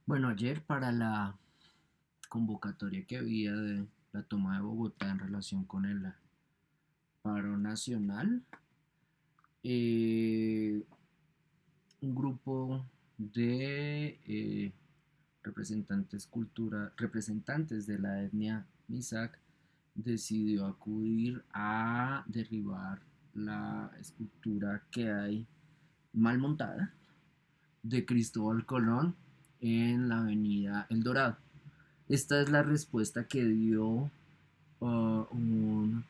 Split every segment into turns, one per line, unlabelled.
Bueno, ayer para la convocatoria que había de la toma de Bogotá en relación con el paro nacional, eh, un grupo de representantes de la etnia Misak decidió acudir a derribar la escultura que hay mal montada de Cristóbal Colón en la avenida El Dorado. Esta es la respuesta que dio un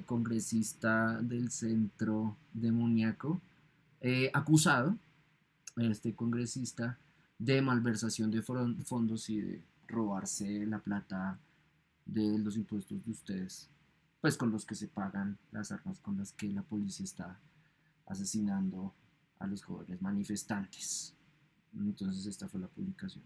congresista del centro demoníaco, acusado, este congresista, de malversación de fondos y de robarse la plata de los impuestos de ustedes, pues con los que se pagan las armas con las que la policía está asesinando a los jóvenes manifestantes. Entonces esta fue la publicación.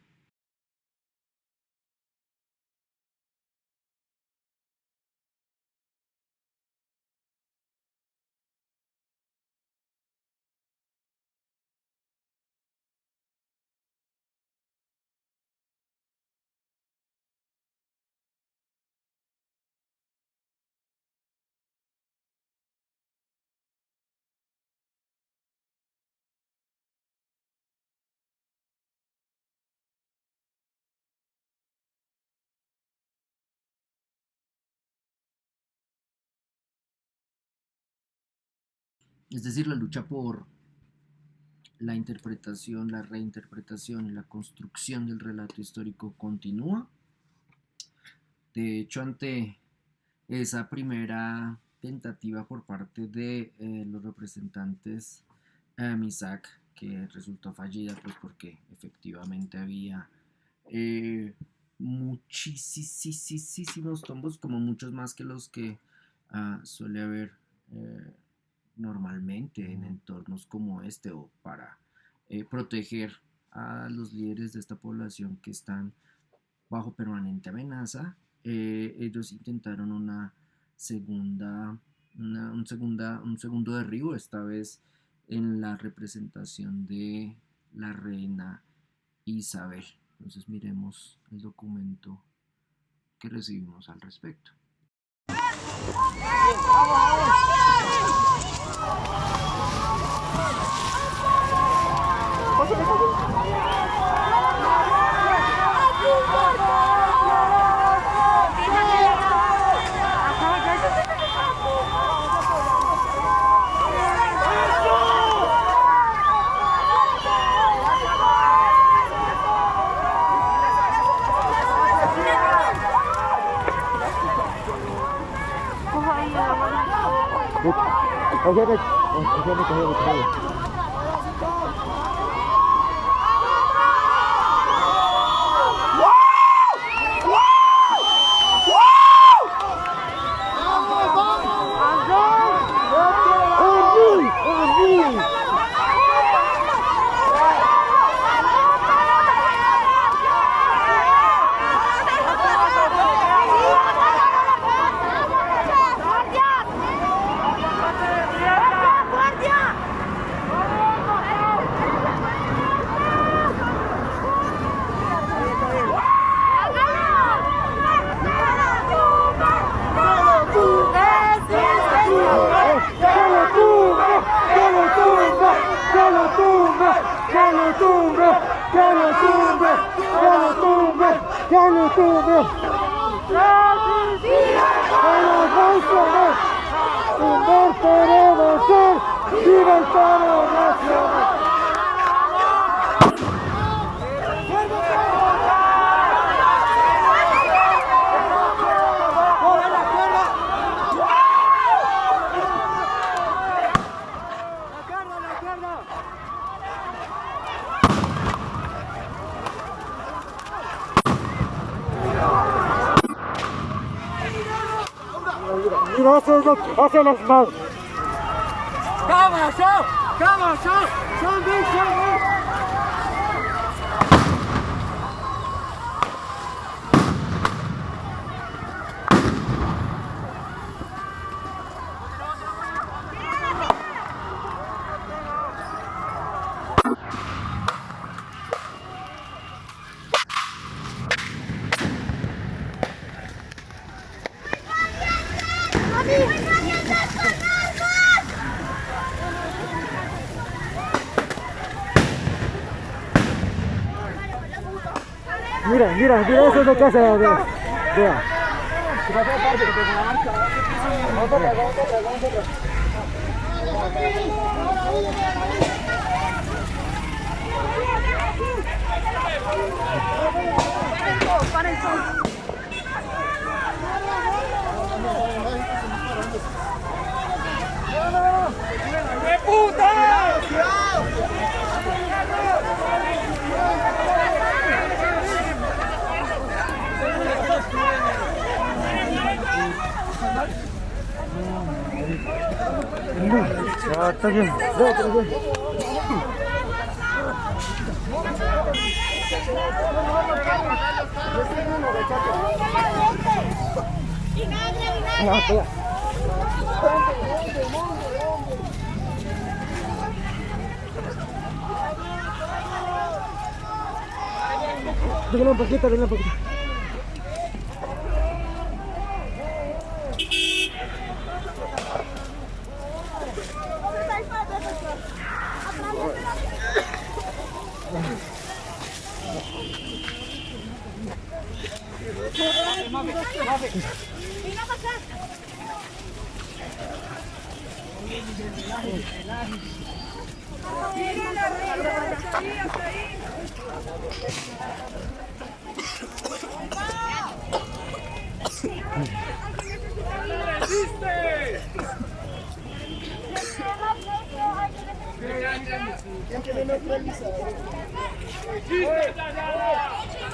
Es decir, la lucha por la interpretación, la reinterpretación y la construcción del relato histórico continúa. De hecho, ante esa primera tentativa por parte de los representantes MISAC, que resultó fallida, pues porque efectivamente había muchísimos tombos, como muchos más que los que suele haber eh, normalmente en entornos como este, o para proteger a los líderes de esta población que están bajo permanente amenaza. Ellos intentaron una segunda, un segundo derribo, esta vez en la representación de la reina Isabel. Entonces miremos el documento que recibimos al respecto.
Hacia las manos. ¡Cámara, show! ¡Cámara, show! ¡Son bien, son bien! mira eso es lo que hace, vea. Vea. Ya, está bien. Dile un poquito, dile un poquito.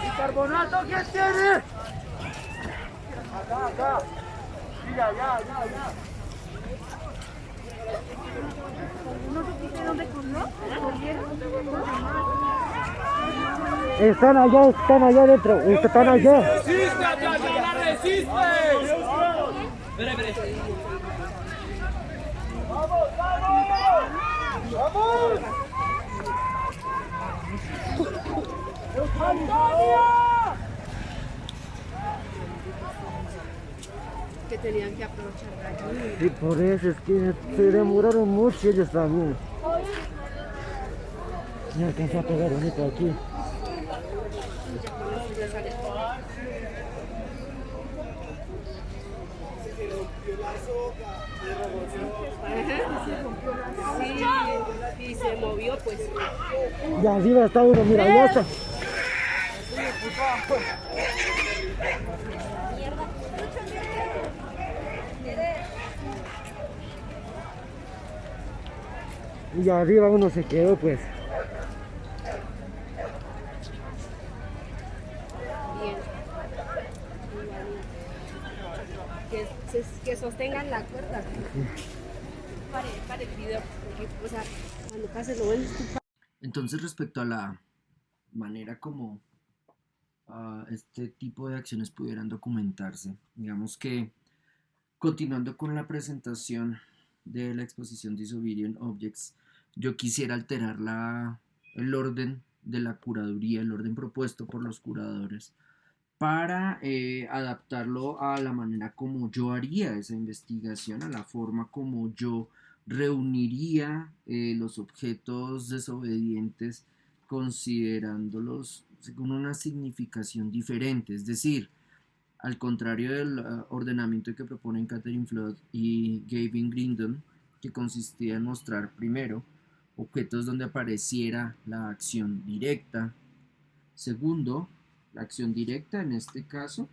¿Bicarbonato quién tiene? Acá. Ya.
¿No supiste dónde comió?
Están allá adentro, están allá.
¡Resiste, Atlántida, resiste!
Que tenían que aprovechar allí.
Sí, por eso es que se demoraron mucho ellos también. Me alcanzó a pegar bonito aquí.
Sí, y se movió pues.
Y arriba está uno, mira, ya está. Y arriba uno se quedó pues.
Bien. Que sostengan la cuerda. Pare el video, porque, o sea, cuando pase lo ven.
Entonces, respecto a la manera como este tipo de acciones pudieran documentarse, digamos que continuando con la presentación de la exposición Disobedient Objects, yo quisiera alterar el orden de la curaduría, el orden propuesto por los curadores, para adaptarlo a la manera como yo haría esa investigación, a la forma como yo reuniría los objetos desobedientes considerándolos con una significación diferente, es decir, al contrario del ordenamiento que proponen Catherine Flood y Gavin Grindon, que consistía en mostrar primero objetos donde apareciera la acción directa, segundo, la acción directa en este caso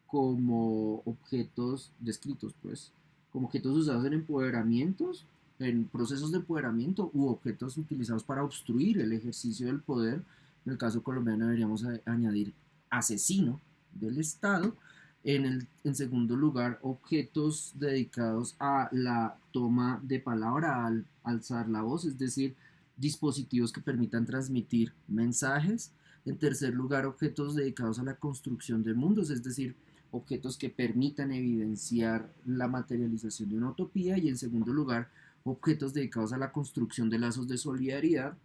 como objetos descritos, pues, como objetos usados en empoderamientos, en procesos de empoderamiento u objetos utilizados para obstruir el ejercicio del poder. En el caso colombiano deberíamos añadir asesino del Estado. En segundo lugar, objetos dedicados a la toma de palabra al alzar la voz, es decir, dispositivos que permitan transmitir mensajes. En tercer lugar, objetos dedicados a la construcción de mundos, es decir, objetos que permitan evidenciar la materialización de una utopía. Y en segundo lugar, objetos dedicados a la construcción de lazos de solidaridad.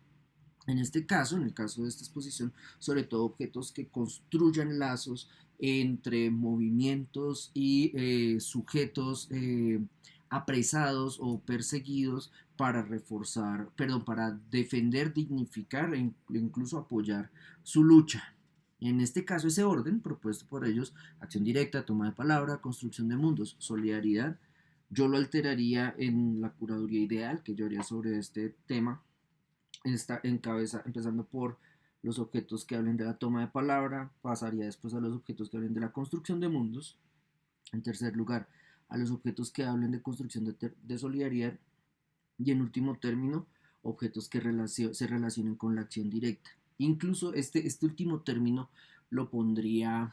En este caso, en el caso de esta exposición, sobre todo objetos que construyan lazos entre movimientos y sujetos apresados o perseguidos para reforzar, perdón, para defender, dignificar e incluso apoyar su lucha. En este caso, ese orden propuesto por ellos, acción directa, toma de palabra, construcción de mundos, solidaridad, yo lo alteraría en la curaduría ideal que yo haría sobre este tema, empezando por los objetos que hablen de la toma de palabra, pasaría después a los objetos que hablen de la construcción de mundos, en tercer lugar a los objetos que hablen de construcción de solidaridad y en último término objetos que se relacionen con la acción directa. Incluso este último término lo pondría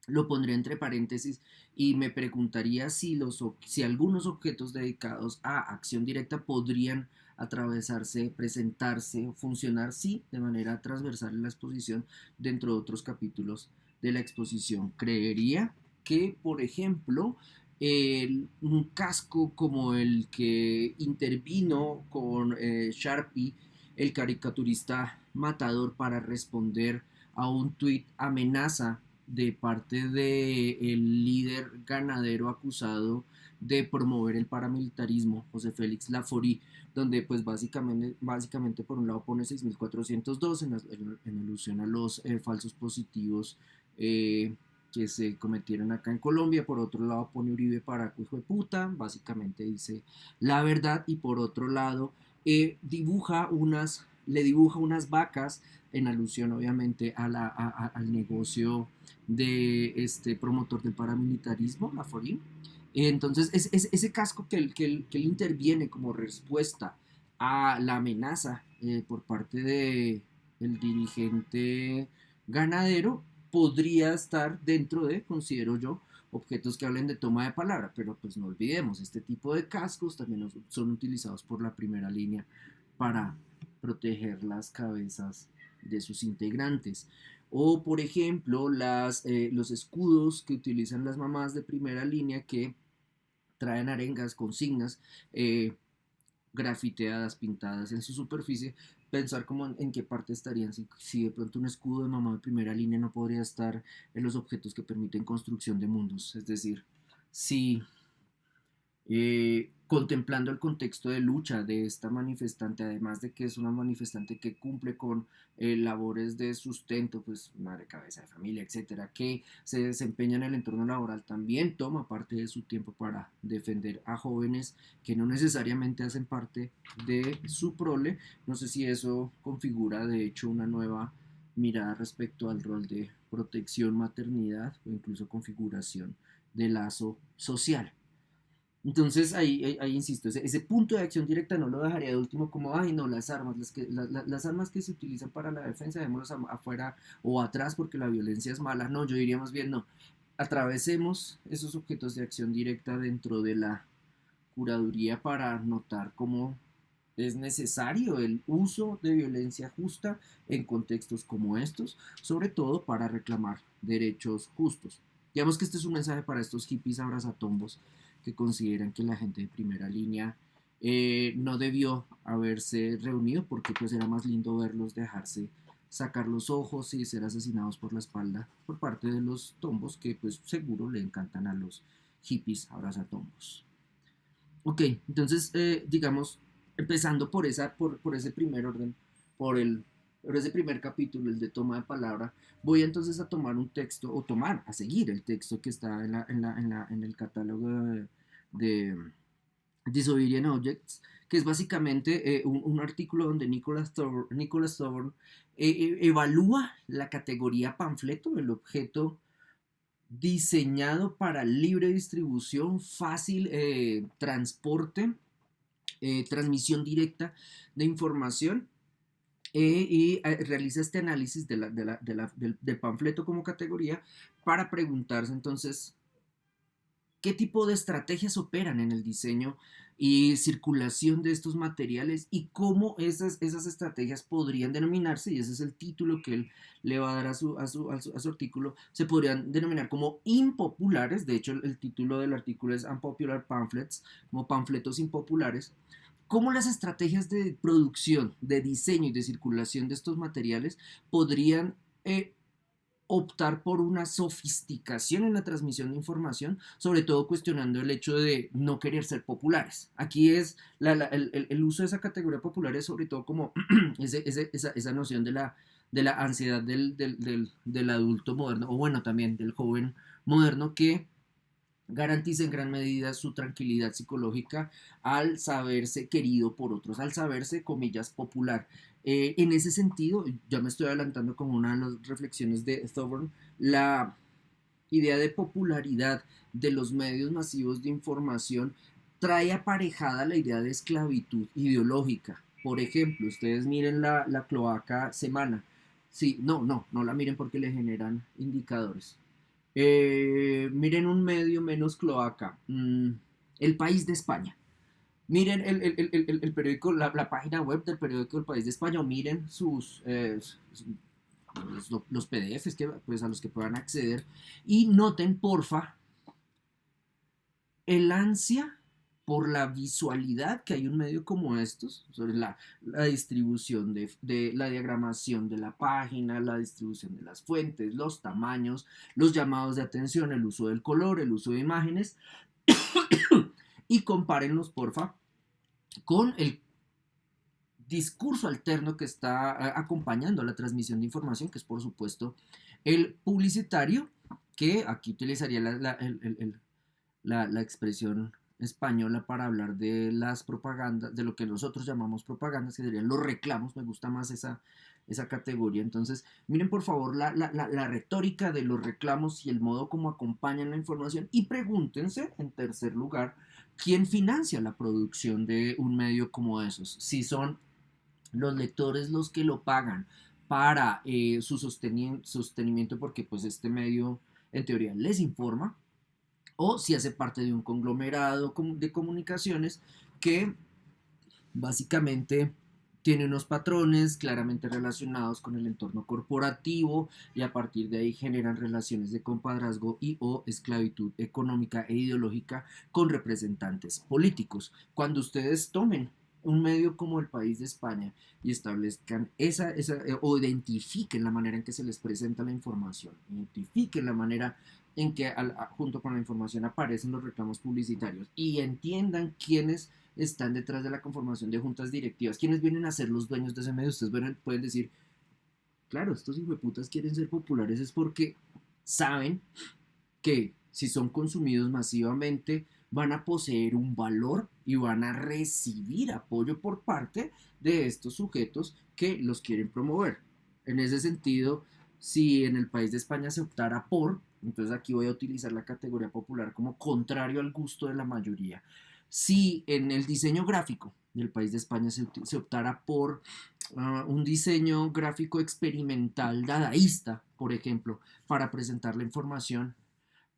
entre paréntesis y me preguntaría si algunos objetos dedicados a acción directa podrían atravesarse, presentarse, funcionar, sí, de manera transversal en la exposición dentro de otros capítulos de la exposición. Creería que, por ejemplo, un casco como el que intervino con Sharpie, el caricaturista matador, para responder a un tuit amenaza de parte del líder ganadero acusado de promover el paramilitarismo, José Félix Laforí, donde pues básicamente por un lado pone 6.402 en alusión a los falsos positivos que se cometieron acá en Colombia, por otro lado pone Uribe Paraco hijo de puta, básicamente dice la verdad, y por otro lado le dibuja unas vacas en alusión obviamente al negocio de este promotor del paramilitarismo, Laforí. Entonces ese casco que él interviene como respuesta a la amenaza por parte del dirigente ganadero podría estar dentro de, considero yo, objetos que hablen de toma de palabra, pero pues no olvidemos, este tipo de cascos también son utilizados por la primera línea para proteger las cabezas de sus integrantes. O por ejemplo los escudos que utilizan las mamás de primera línea que traen arengas, consignas grafiteadas, pintadas en su superficie, pensar como en qué parte estarían, si de pronto un escudo de mamá de primera línea no podría estar en los objetos que permiten construcción de mundos, es decir, si contemplando el contexto de lucha de esta manifestante, además de que es una manifestante que cumple con labores de sustento, pues madre, cabeza de familia, etcétera, que se desempeña en el entorno laboral, también toma parte de su tiempo para defender a jóvenes que no necesariamente hacen parte de su prole. No sé si eso configura de hecho una nueva mirada respecto al rol de protección, maternidad o incluso configuración de lazo social. Entonces ahí insisto, ese punto de acción directa no lo dejaría de último como, ay no, las armas, las armas que se utilizan para la defensa, dejémoslas afuera o atrás porque la violencia es mala. No, yo diría más bien no, atravesemos esos objetos de acción directa dentro de la curaduría para notar cómo es necesario el uso de violencia justa en contextos como estos, sobre todo para reclamar derechos justos. Digamos que este es un mensaje para estos hippies abrazatombos que consideran que la gente de primera línea no debió haberse reunido porque pues era más lindo verlos dejarse sacar los ojos y ser asesinados por la espalda por parte de los tombos que pues seguro le encantan a los hippies abrazatombos. Ok, entonces digamos, empezando por ese primer orden, por ese primer capítulo, el de toma de palabra, voy entonces a tomar un texto, a seguir el texto que está en el catálogo de Disobedient Objects, que es básicamente un artículo donde Nicholas Thorne evalúa la categoría panfleto, el objeto diseñado para libre distribución, fácil transporte, transmisión directa de información, y realiza este análisis del panfleto como categoría para preguntarse entonces qué tipo de estrategias operan en el diseño y circulación de estos materiales y cómo esas estrategias podrían denominarse, y ese es el título que él le va a dar a su artículo, se podrían denominar como impopulares. De hecho el título del artículo es Unpopular Pamphlets, como panfletos impopulares. Cómo las estrategias de producción, de diseño y de circulación de estos materiales podrían optar por una sofisticación en la transmisión de información, sobre todo cuestionando el hecho de no querer ser populares. Aquí es el uso de esa categoría popular es sobre todo como esa noción de de la ansiedad del adulto moderno, o bueno, también del joven moderno, que garantiza en gran medida su tranquilidad psicológica al saberse querido por otros, al saberse, comillas, popular. En ese sentido, ya me estoy adelantando como una de las reflexiones de Thorburn, la idea de popularidad de los medios masivos de información trae aparejada la idea de esclavitud ideológica. Por ejemplo, ustedes miren la cloaca semana. Sí, no la miren porque le generan indicadores. Miren un medio menos cloaca. El País de España. Miren el periódico, la página web del periódico El País de España, o miren los PDFs que, pues, a los que puedan acceder, y noten, porfa, el ansia por la visualidad que hay un medio como estos, sobre la distribución de la diagramación de la página, la distribución de las fuentes, los tamaños, los llamados de atención, el uso del color, el uso de imágenes, y compárenlos, porfa, con el discurso alterno que está acompañando la transmisión de información, que es por supuesto el publicitario, que aquí utilizaría la expresión española para hablar de las propagandas, de lo que nosotros llamamos propagandas, que serían los reclamos. Me gusta más esa categoría. Entonces, miren por favor la retórica de los reclamos y el modo como acompañan la información, y pregúntense, en tercer lugar, quién financia la producción de un medio como esos. Si son los lectores los que lo pagan para su sostenimiento, porque pues este medio en teoría les informa, o si hace parte de un conglomerado de comunicaciones que básicamente tiene unos patrones claramente relacionados con el entorno corporativo, y a partir de ahí generan relaciones de compadrazgo y o esclavitud económica e ideológica con representantes políticos. Cuando ustedes tomen un medio como El País de España y establezcan o identifiquen la manera en que se les presenta la información, identifiquen la manera en que junto con la información aparecen los reclamos publicitarios, y entiendan quiénes están detrás de la conformación de juntas directivas, quiénes vienen a ser los dueños de ese medio, ustedes pueden decir, claro, estos hijueputas quieren ser populares es porque saben que si son consumidos masivamente van a poseer un valor y van a recibir apoyo por parte de estos sujetos que los quieren promover. En ese sentido, si en El País de España se optara por, entonces aquí voy a utilizar la categoría popular como contrario al gusto de la mayoría. Si en el diseño gráfico del País de España se optara por un diseño gráfico experimental dadaísta, por ejemplo, para presentar la información,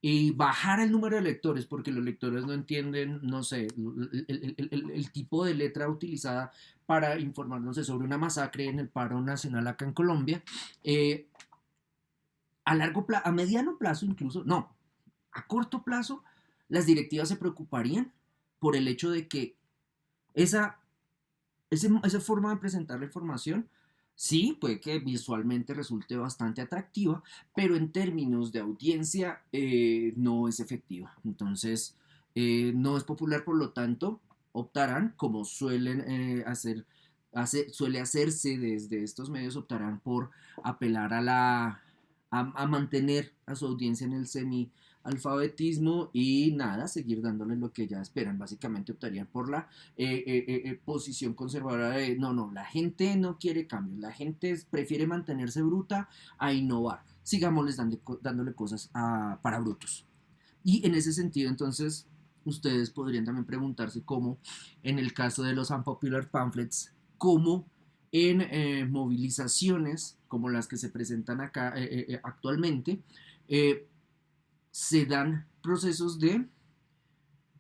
y bajar el número de lectores, porque los lectores no entienden, no sé, el tipo de letra utilizada para informarnos sobre una masacre en el paro nacional acá en Colombia, a mediano plazo incluso, no, a corto plazo, las directivas se preocuparían por el hecho de que esa forma de presentar la información, sí, puede que visualmente resulte bastante atractiva, pero en términos de audiencia no es efectiva. Entonces, no es popular, por lo tanto, optarán, como suele hacerse desde estos medios, optarán por apelar a mantener a su audiencia en el semi-alfabetismo y nada, seguir dándole lo que ya esperan. Básicamente optarían por la posición conservadora de no, la gente no quiere cambios, la gente prefiere mantenerse bruta a innovar. Sigámosles dándole cosas para brutos. Y en ese sentido, entonces, ustedes podrían también preguntarse cómo, en el caso de los unpopular pamphlets, cómo en movilizaciones como las que se presentan acá actualmente, se dan procesos de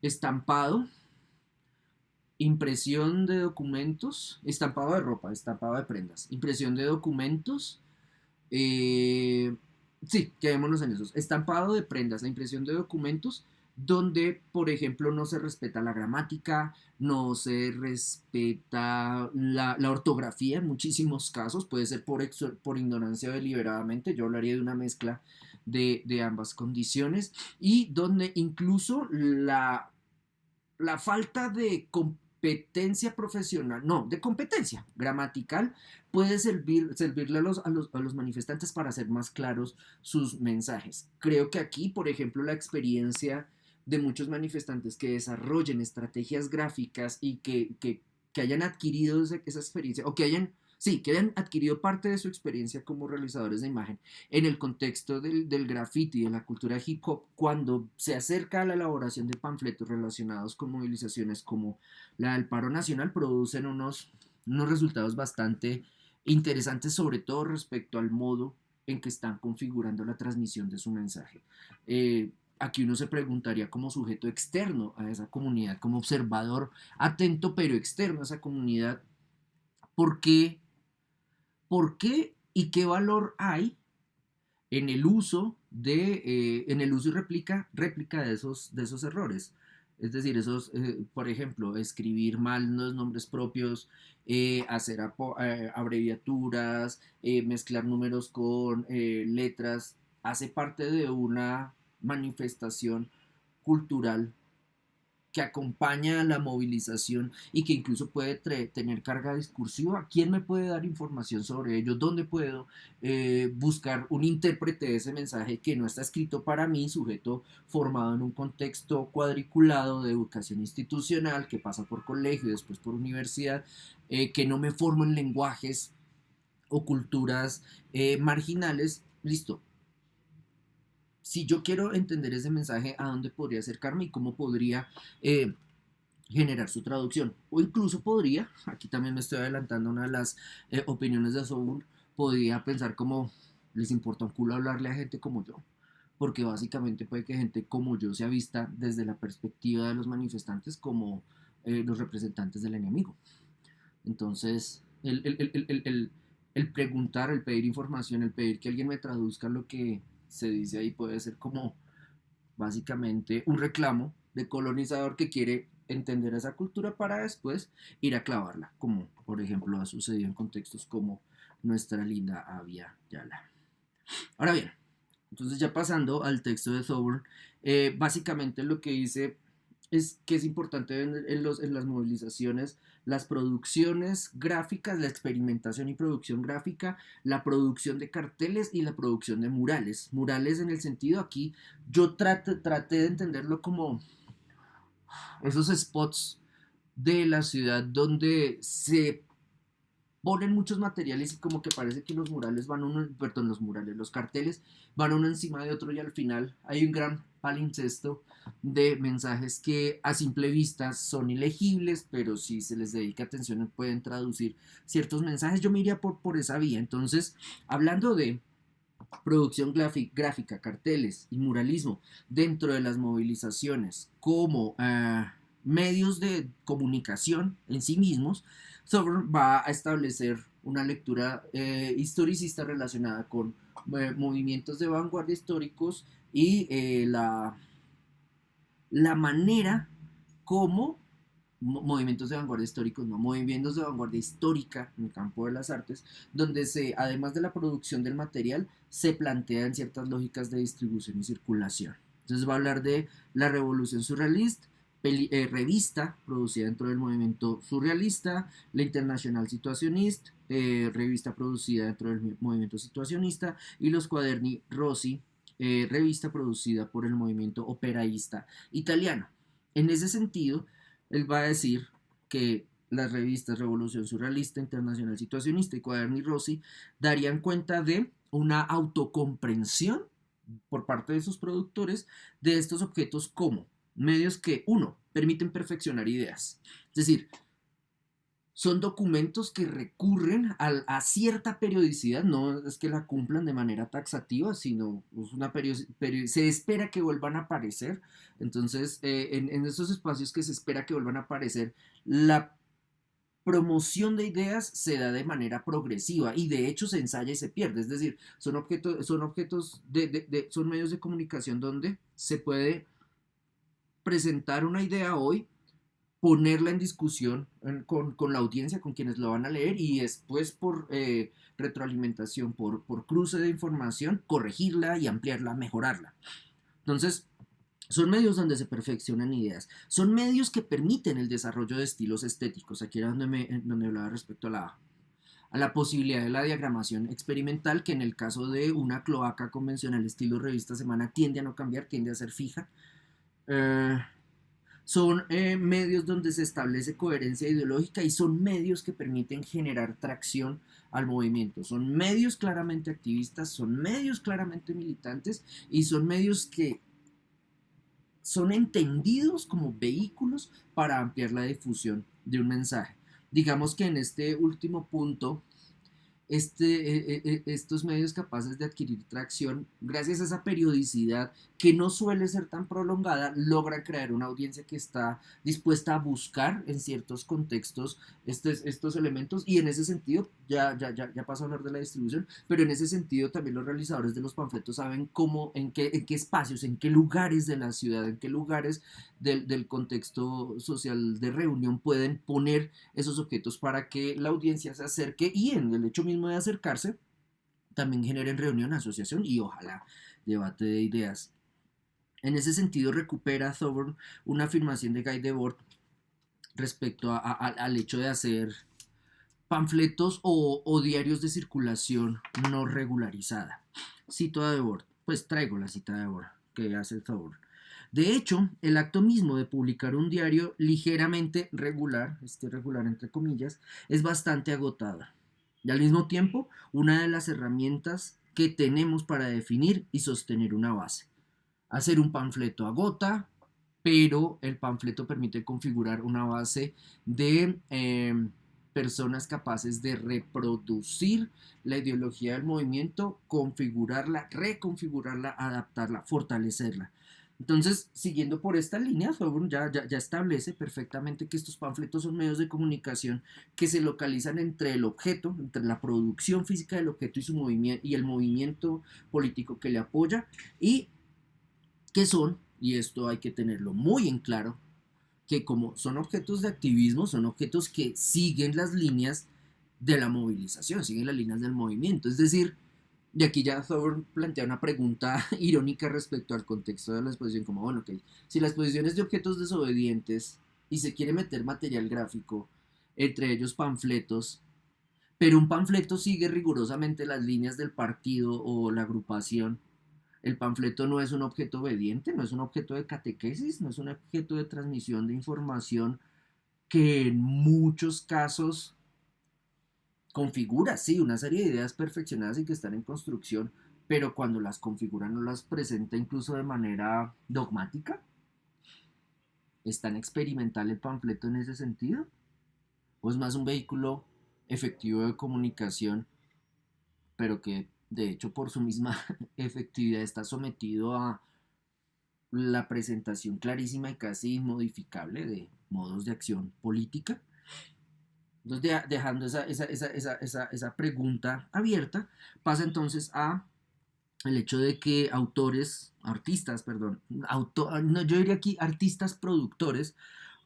estampado, impresión de documentos, estampado de ropa, estampado de prendas, impresión de documentos, sí, quedémonos en esos, estampado de prendas, la impresión de documentos, donde, por ejemplo, no se respeta la gramática, no se respeta la ortografía en muchísimos casos, puede ser por ignorancia o deliberadamente. Yo hablaría de una mezcla de ambas condiciones, y donde incluso la falta de competencia profesional, no, de competencia gramatical, puede servirle a los manifestantes para hacer más claros sus mensajes. Creo que aquí, por ejemplo, la experiencia de muchos manifestantes que desarrollen estrategias gráficas y que hayan adquirido esa experiencia, o que hayan, sí, que hayan adquirido parte de su experiencia como realizadores de imagen en el contexto del graffiti, de la cultura hip hop, cuando se acerca a la elaboración de panfletos relacionados con movilizaciones como la del paro nacional, producen unos resultados bastante interesantes, sobre todo respecto al modo en que están configurando la transmisión de su mensaje. Aquí uno se preguntaría como sujeto externo a esa comunidad, como observador atento pero externo a esa comunidad, ¿por qué y qué valor hay en el uso y réplica de esos errores? Es decir, por ejemplo, escribir mal los nombres propios, hacer abreviaturas, mezclar números con letras, hace parte de una manifestación cultural que acompaña a la movilización y que incluso puede tener carga discursiva. ¿Quién me puede dar información sobre ello? ¿Dónde puedo buscar un intérprete de ese mensaje que no está escrito para mí, sujeto formado en un contexto cuadriculado de educación institucional, que pasa por colegio y después por universidad, que no me formo en lenguajes o culturas marginales? Listo. Si yo quiero entender ese mensaje, ¿a dónde podría acercarme y cómo podría generar su traducción? O incluso podría, aquí también me estoy adelantando a una de las opiniones de Soul, podría pensar como, les importa un culo hablarle a gente como yo, porque básicamente puede que gente como yo sea vista desde la perspectiva de los manifestantes como los representantes del enemigo. Entonces, el preguntar, el pedir información, el pedir que alguien me traduzca lo que se dice ahí puede ser como básicamente un reclamo de colonizador que quiere entender esa cultura para después ir a clavarla, como por ejemplo ha sucedido en contextos como nuestra linda Abya Yala. Ahora bien, entonces ya pasando al texto de Thorne, básicamente lo que dice es que es importante en las movilizaciones las producciones gráficas, la experimentación y producción gráfica, la producción de carteles y la producción de murales. Murales en el sentido aquí, yo traté de entenderlo como esos spots de la ciudad donde se ponen muchos materiales y como que parece que los carteles van uno encima de otro y al final hay un gran palincesto de mensajes que a simple vista son ilegibles, pero si se les dedica atención pueden traducir ciertos mensajes. Yo me iría por esa vía. Entonces, hablando de producción gráfica, carteles y muralismo dentro de las movilizaciones como medios de comunicación en sí mismos, Thorne va a establecer una lectura historicista relacionada con movimientos de vanguardia históricos y la manera como movimientos de vanguardia históricos, no, movimientos de vanguardia histórica en el campo de las artes, donde además de la producción del material, se plantean ciertas lógicas de distribución y circulación. Entonces va a hablar de la revolución surrealista, revista producida dentro del movimiento surrealista, la Internacional Situacionista, revista producida dentro del movimiento situacionista, y los Quaderni Rossi, revista producida por el movimiento operaísta italiano. En ese sentido, él va a decir que las revistas Revolución Surrealista, Internacional Situacionista y Quaderni Rossi darían cuenta de una autocomprensión por parte de sus productores de estos objetos como medios que, uno, permiten perfeccionar ideas. Es decir, son documentos que recurren a cierta periodicidad, no es que la cumplan de manera taxativa, sino se espera que vuelvan a aparecer. Entonces, en esos espacios que se espera que vuelvan a aparecer, la promoción de ideas se da de manera progresiva y de hecho se ensaya y se pierde. Es decir, son medios de comunicación donde se puede presentar una idea hoy, ponerla en discusión con la audiencia, con quienes lo van a leer, y después por retroalimentación, por cruce de información, corregirla y ampliarla, mejorarla. Entonces, Son medios donde se perfeccionan ideas, son medios que permiten el desarrollo de estilos estéticos. Aquí era donde hablaba respecto a la posibilidad de la diagramación experimental, que en el caso de una cloaca convencional estilo revista semana tiende a no cambiar, tiende a ser fija. Son medios donde se establece coherencia ideológica y son medios que permiten generar tracción al movimiento. Son medios claramente activistas, son medios claramente militantes y son medios que son entendidos como vehículos para ampliar la difusión de un mensaje. Digamos que en este último punto, estos medios capaces de adquirir tracción, gracias a esa periodicidad que no suele ser tan prolongada, logran crear una audiencia que está dispuesta a buscar en ciertos contextos estos elementos, y en ese sentido, ya paso a hablar de la distribución, pero en ese sentido también los realizadores de los panfletos saben cómo, en qué espacios, en qué lugares de la ciudad, en qué lugares del contexto social de reunión pueden poner esos objetos para que la audiencia se acerque, y en el hecho mismo de acercarse también generen reunión, asociación y ojalá debate de ideas. En ese sentido recupera Thorburn una afirmación de Guy Debord respecto al hecho de hacer panfletos o diarios de circulación no regularizada. Cito a Debord, pues traigo la cita de Debord que hace Thorburn. De hecho, el acto mismo de publicar un diario ligeramente regular, regular entre comillas, es bastante agotada. Y al mismo tiempo, una de las herramientas que tenemos para definir y sostener una base. Hacer un panfleto agota, pero el panfleto permite configurar una base de personas capaces de reproducir la ideología del movimiento, configurarla, reconfigurarla, adaptarla, fortalecerla. Entonces, siguiendo por esta línea, Thorburn ya establece perfectamente que estos panfletos son medios de comunicación que se localizan entre el objeto, entre la producción física del objeto y su movimiento y el movimiento político que le apoya, y que son, y esto hay que tenerlo muy en claro, que como son objetos de activismo, son objetos que siguen las líneas de la movilización, siguen las líneas del movimiento. Es decir, y aquí ya Thorburn plantea una pregunta irónica respecto al contexto de la exposición, como, bueno, ok, si la exposición es de objetos desobedientes y se quiere meter material gráfico, entre ellos panfletos, pero un panfleto sigue rigurosamente las líneas del partido o la agrupación, el panfleto no es un objeto obediente, no es un objeto de catequesis, no es un objeto de transmisión de información que en muchos casos configura, sí, una serie de ideas perfeccionadas y que están en construcción, pero cuando las configura no las presenta incluso de manera dogmática. ¿Es tan experimental el panfleto en ese sentido? ¿O es más un vehículo efectivo de comunicación, pero que de hecho por su misma efectividad está sometido a la presentación clarísima y casi inmodificable de modos de acción política? Entonces, dejando esa pregunta abierta, pasa entonces a el hecho de que no, yo diría aquí artistas productores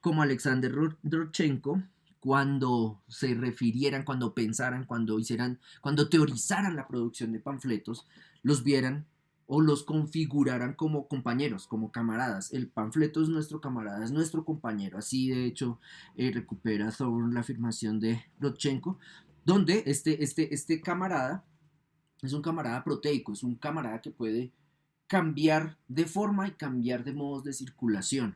como Alexander Rodchenko, cuando se refirieran, cuando pensaran, cuando teorizaran la producción de panfletos, los vieran o los configuraran como compañeros, como camaradas. El panfleto es nuestro camarada, es nuestro compañero. Así, de hecho, recupera Thorburn la afirmación de Rodchenko, donde este camarada es un camarada proteico, es un camarada que puede cambiar de forma y cambiar de modos de circulación.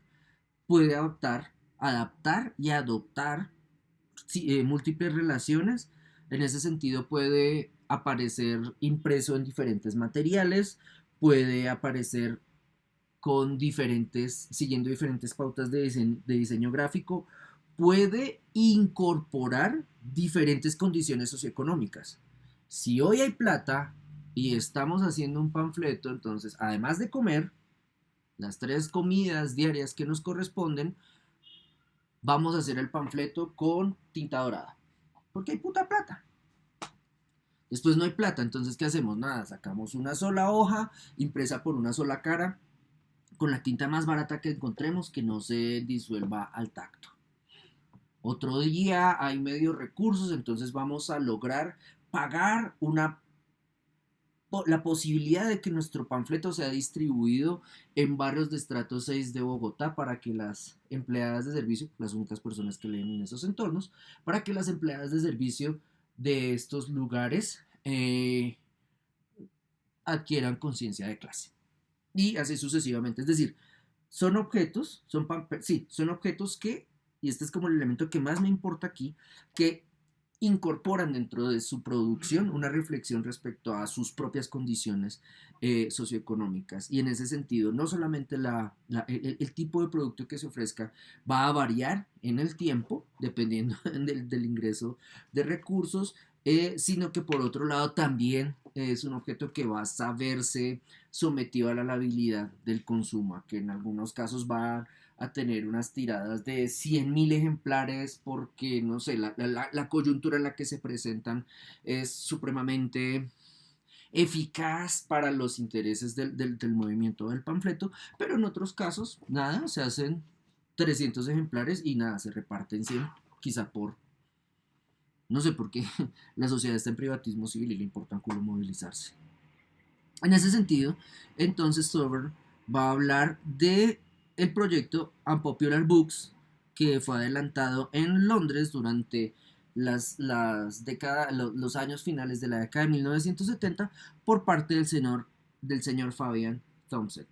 Puede adaptar y adoptar múltiples relaciones. En ese sentido puede aparecer impreso en diferentes materiales, puede aparecer siguiendo diferentes pautas de diseño gráfico, puede incorporar diferentes condiciones socioeconómicas. Si hoy hay plata y estamos haciendo un panfleto, entonces además de comer las 3 comidas diarias que nos corresponden, vamos a hacer el panfleto con tinta dorada, porque hay puta plata. Después no hay plata, entonces ¿qué hacemos? Nada, sacamos una sola hoja impresa por una sola cara con la tinta más barata que encontremos, que no se disuelva al tacto. Otro día hay medios recursos, entonces vamos a lograr pagar una la posibilidad de que nuestro panfleto sea distribuido en barrios de estrato 6 de Bogotá para que las empleadas de servicio, las únicas personas que leen en esos entornos, para que las empleadas de servicio de estos lugares adquieran conciencia de clase. Y así sucesivamente. Es decir, son objetos, son objetos que, y este es como el elemento que más me importa aquí, que incorporan dentro de su producción una reflexión respecto a sus propias condiciones socioeconómicas. Y en ese sentido, no solamente el tipo de producto que se ofrezca va a variar en el tiempo, dependiendo del ingreso de recursos, sino que por otro lado también es un objeto que va a saberse sometido a la labilidad del consumo, que en algunos casos va a tener unas tiradas de 100.000 ejemplares porque, no sé, la coyuntura en la que se presentan es supremamente eficaz para los intereses del movimiento del panfleto, pero en otros casos, nada, se hacen 300 ejemplares y nada, se reparten 100, quizá por, no sé por qué, la sociedad está en privatismo civil y le importa un culo movilizarse. En ese sentido, entonces Sober va a hablar de el proyecto Unpopular Books, que fue adelantado en Londres durante los años finales de la década de 1970 por parte del señor Fabian Thompson.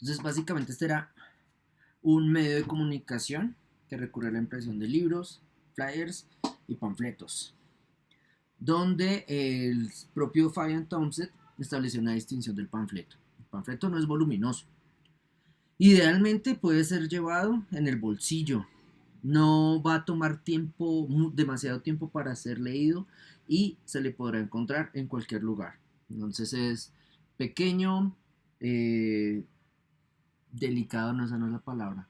Entonces, básicamente este era un medio de comunicación que recurre a la impresión de libros, flyers y panfletos, donde el propio Fabian Thompson estableció una distinción del panfleto. El panfleto no es voluminoso. Idealmente puede ser llevado en el bolsillo. No va a tomar demasiado tiempo para ser leído y se le podrá encontrar en cualquier lugar. Entonces es pequeño, delicado, no, esa no es la palabra.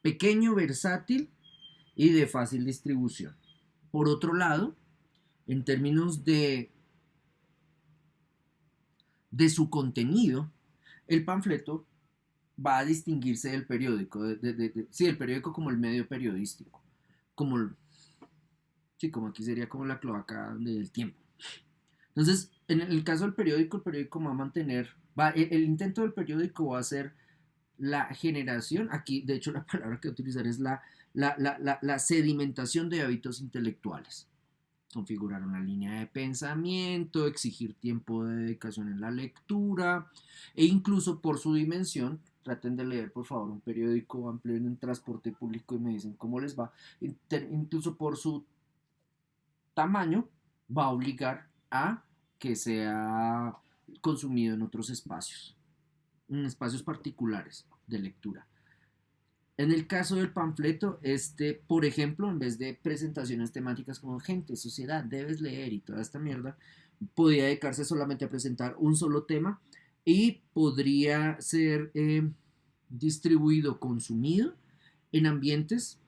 Pequeño, versátil y de fácil distribución. Por otro lado, en términos de su contenido, el panfleto va a distinguirse del periódico, del periódico como el medio periodístico, como aquí sería como la cloaca del tiempo. Entonces, en el caso del periódico, el periódico va a mantener, el intento del periódico va a ser la generación, aquí de hecho la palabra que voy a utilizar es la sedimentación de hábitos intelectuales. Configurar una línea de pensamiento, exigir tiempo de dedicación en la lectura e incluso por su dimensión, traten de leer por favor un periódico amplio en transporte público y me dicen cómo les va, incluso por su tamaño va a obligar a que sea consumido en otros espacios, en espacios particulares de lectura. En el caso del panfleto, por ejemplo, en vez de presentaciones temáticas como gente, sociedad, debes leer y toda esta mierda, podría dedicarse solamente a presentar un solo tema y podría ser distribuido, consumido en ambientes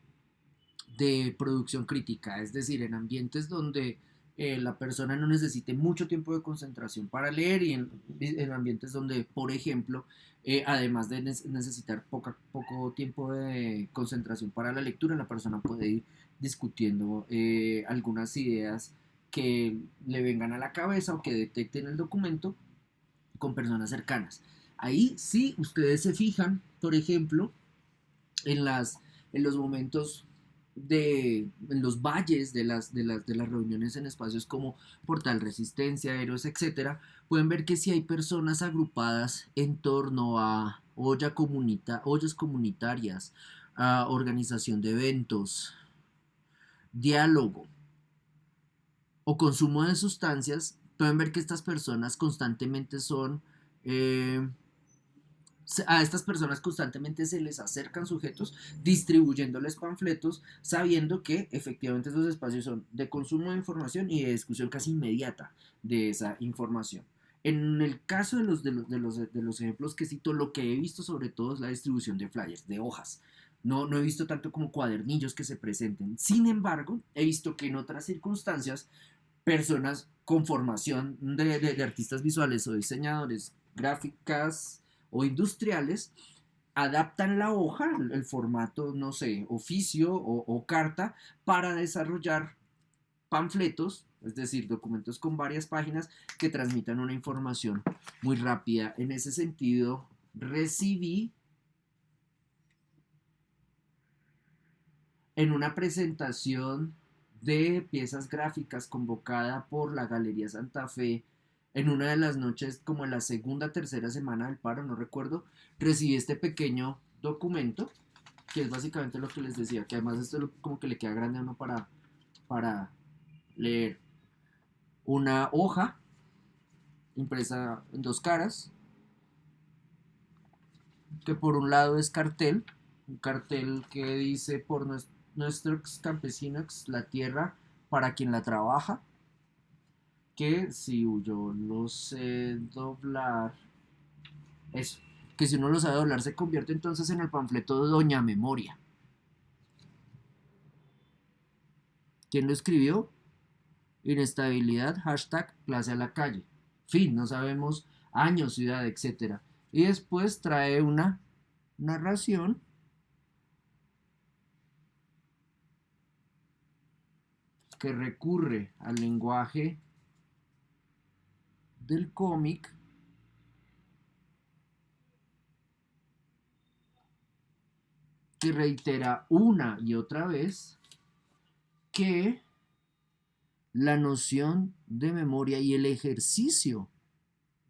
de producción crítica, es decir, en ambientes donde la persona no necesite mucho tiempo de concentración para leer y en ambientes donde, por ejemplo, además de necesitar poco tiempo de concentración para la lectura, la persona puede ir discutiendo algunas ideas que le vengan a la cabeza o que detecten el documento con personas cercanas. Ahí sí, ustedes se fijan, por ejemplo, en los momentos en los valles de las reuniones en espacios como Portal Resistencia, Héroes, etcétera, pueden ver que si hay personas agrupadas en torno a ollas comunitarias, a organización de eventos, diálogo o consumo de sustancias, pueden ver que estas personas constantemente a estas personas constantemente se les acercan sujetos distribuyéndoles panfletos, sabiendo que efectivamente esos espacios son de consumo de información y de discusión casi inmediata de esa información. En el caso de los ejemplos que cito, lo que he visto sobre todo es la distribución de flyers, de hojas. No he visto tanto como cuadernillos que se presenten. Sin embargo, he visto que en otras circunstancias, personas con formación de artistas visuales o diseñadores gráficas o industriales adaptan la hoja, el formato, no sé, oficio o carta, para desarrollar panfletos, es decir, documentos con varias páginas que transmitan una información muy rápida. En ese sentido, recibí en una presentación de piezas gráficas convocada por la Galería Santa Fe en una de las noches, como en la segunda, tercera semana del paro, no recuerdo, recibí este pequeño documento, que es básicamente lo que les decía, que además esto como que le queda grande a uno para leer. Una hoja impresa en 2 caras, que por un lado es cartel, un cartel que dice: por nuestros campesinos, la tierra para quien la trabaja, que si yo lo sé doblar, eso, que si uno lo sabe doblar se convierte entonces en el panfleto de Doña Memoria. ¿Quién lo escribió? Inestabilidad, hashtag clase a la calle. Fin, no sabemos año, ciudad, etc. Y después trae una narración que recurre al lenguaje del cómic que reitera una y otra vez que la noción de memoria y el ejercicio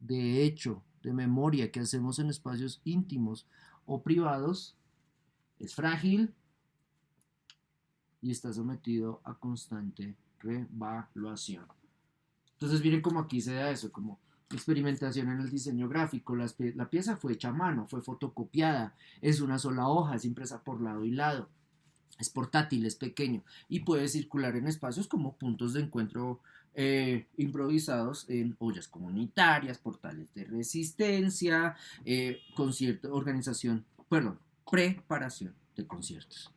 de hecho de memoria que hacemos en espacios íntimos o privados es frágil y está sometido a constante revaluación. Entonces miren como aquí se da eso, como experimentación en el diseño gráfico. La pieza fue hecha a mano, fue fotocopiada, es una sola hoja, es impresa por lado y lado, es portátil, es pequeño y puede circular en espacios como puntos de encuentro improvisados en ollas comunitarias, portales de resistencia, preparación de conciertos.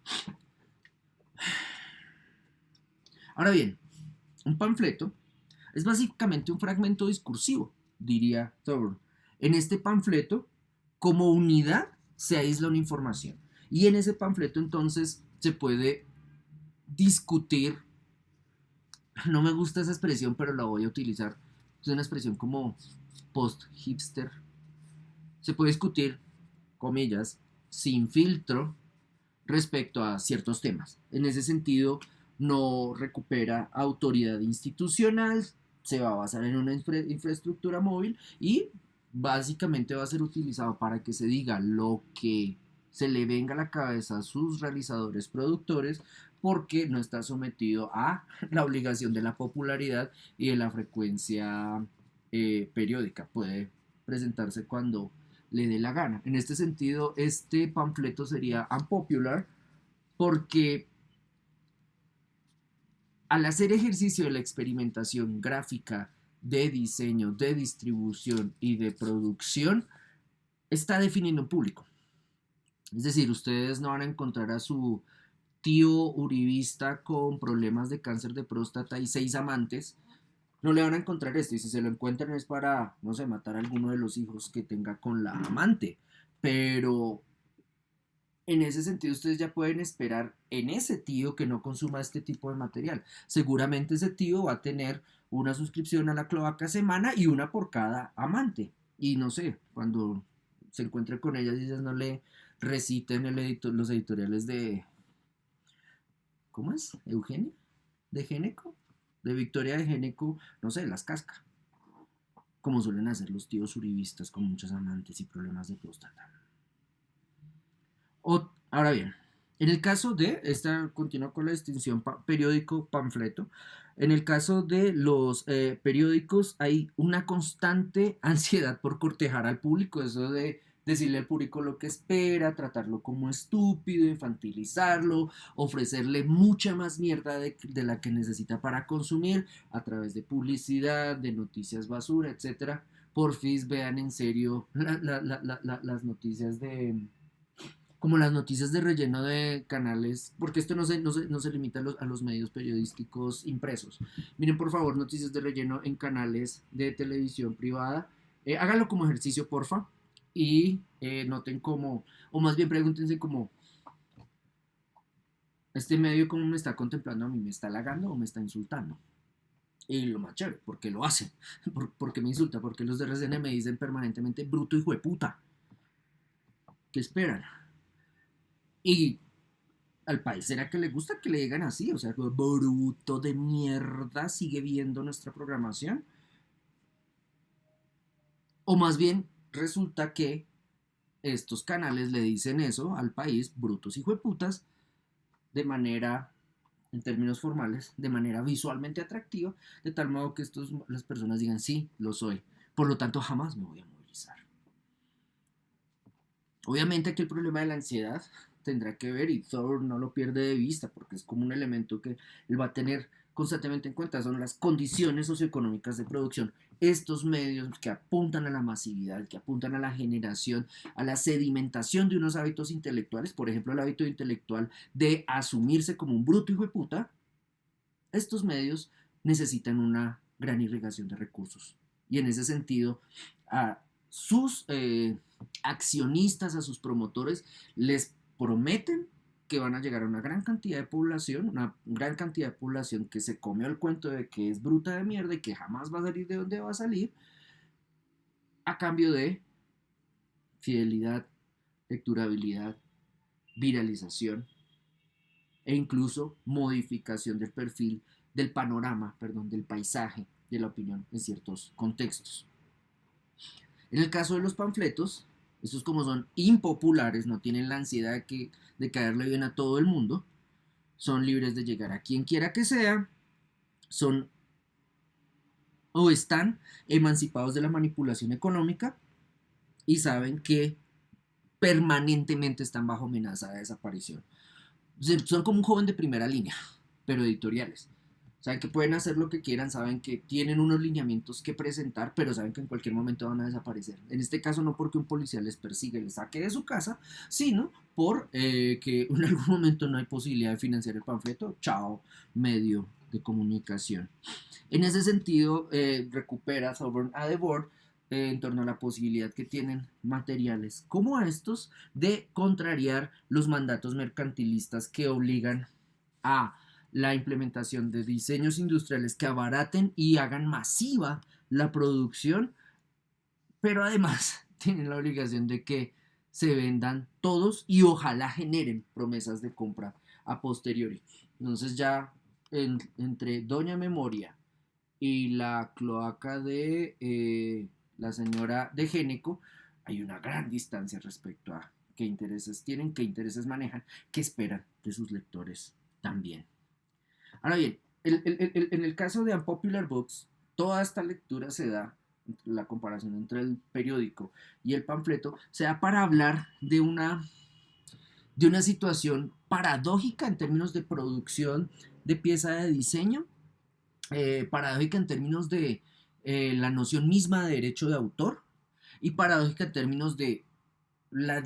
Ahora bien, un panfleto es básicamente un fragmento discursivo, diría Thorne. En este panfleto, como unidad, se aísla una información. Y en ese panfleto entonces se puede discutir, no me gusta esa expresión, pero la voy a utilizar, es una expresión como post-hipster. Se puede discutir, comillas, sin filtro respecto a ciertos temas. En ese sentido, no recupera autoridad institucional, se va a basar en una infraestructura móvil y básicamente va a ser utilizado para que se diga lo que se le venga a la cabeza a sus realizadores, productores, porque no está sometido a la obligación de la popularidad y de la frecuencia periódica. Puede presentarse cuando le dé la gana. En este sentido, este panfleto sería unpopular porque al hacer ejercicio de la experimentación gráfica, de diseño, de distribución y de producción, está definiendo un público. Es decir, ustedes no van a encontrar a su tío uribista con problemas de cáncer de próstata y 6 amantes. No le van a encontrar esto, y si se lo encuentran es para, no sé, matar a alguno de los hijos que tenga con la amante. Pero en ese sentido ustedes ya pueden esperar en ese tío que no consuma este tipo de material. Seguramente ese tío va a tener una suscripción a la cloaca semana y una por cada amante. Y no sé, cuando se encuentre con ellas, ellas no le reciten los editoriales de... ¿Cómo es? ¿Eugenia? ¿De Géneco? De Victoria de Géneco, no sé, las casca. Como suelen hacer los tíos uribistas con muchos amantes y problemas de próstata. Ahora bien, en el caso de, esta continúa con la distinción periódico-panfleto, en el caso de los periódicos hay una constante ansiedad por cortejar al público, eso de decirle al público lo que espera, tratarlo como estúpido, infantilizarlo, ofrecerle mucha más mierda de la que necesita para consumir a través de publicidad, de noticias basura, etc. porfis vean en serio las noticias como las noticias de relleno de canales, porque esto no se limita a los medios periodísticos impresos. Miren, por favor, noticias de relleno en canales de televisión privada. Háganlo como ejercicio, porfa, y noten cómo, o más bien pregúntense cómo, este medio cómo me está contemplando a mí, ¿me está halagando o me está insultando? Y lo más chévere, porque lo hacen, porque me insulta, porque los de RCN me dicen permanentemente bruto hijo de puta. ¿Qué esperan? Y al país será que le gusta que le digan así, o sea, bruto de mierda, sigue viendo nuestra programación. O más bien resulta que estos canales le dicen eso al país, brutos hijo de putas, de manera, en términos formales, de manera visualmente atractiva, de tal modo que las personas digan, sí, lo soy. Por lo tanto, jamás me voy a movilizar. Obviamente aquí el problema de la ansiedad tendrá que ver, y Thor no lo pierde de vista, porque es como un elemento que él va a tener constantemente en cuenta, son las condiciones socioeconómicas de producción. Estos medios que apuntan a la masividad, que apuntan a la generación, a la sedimentación de unos hábitos intelectuales, por ejemplo, el hábito intelectual de asumirse como un bruto hijo de puta, estos medios necesitan una gran irrigación de recursos. Y en ese sentido, a sus accionistas, a sus promotores, les prometen que van a llegar a una gran cantidad de población que se comió el cuento de que es bruta de mierda y que jamás va a salir de donde va a salir, a cambio de fidelidad, lecturabilidad, viralización e incluso modificación del perfil, del panorama, perdón, del paisaje de la opinión en ciertos contextos. En el caso de los panfletos, estos como son impopulares, no tienen la ansiedad de caerle bien a todo el mundo, son libres de llegar a quien quiera que sea, son o están emancipados de la manipulación económica y saben que permanentemente están bajo amenaza de desaparición. Son como un joven de primera línea, pero editoriales. Saben que pueden hacer lo que quieran, saben que tienen unos lineamientos que presentar, pero saben que en cualquier momento van a desaparecer. En este caso no porque un policía les persigue, les saque de su casa, sino por que en algún momento no hay posibilidad de financiar el panfleto. Chao, medio de comunicación. En ese sentido, recupera Thorburn a The Board en torno a la posibilidad que tienen materiales como estos de contrariar los mandatos mercantilistas que obligan a la implementación de diseños industriales que abaraten y hagan masiva la producción, pero además tienen la obligación de que se vendan todos y ojalá generen promesas de compra a posteriori. Entonces ya entre Doña Memoria y la cloaca de la señora de Géneco hay una gran distancia respecto a qué intereses tienen, qué intereses manejan, qué esperan de sus lectores también. Ahora bien, en el caso de Unpopular Books, toda esta lectura se da, la comparación entre el periódico y el panfleto, se da para hablar de una situación paradójica en términos de producción de pieza de diseño, paradójica en términos de la noción misma de derecho de autor y paradójica en términos de la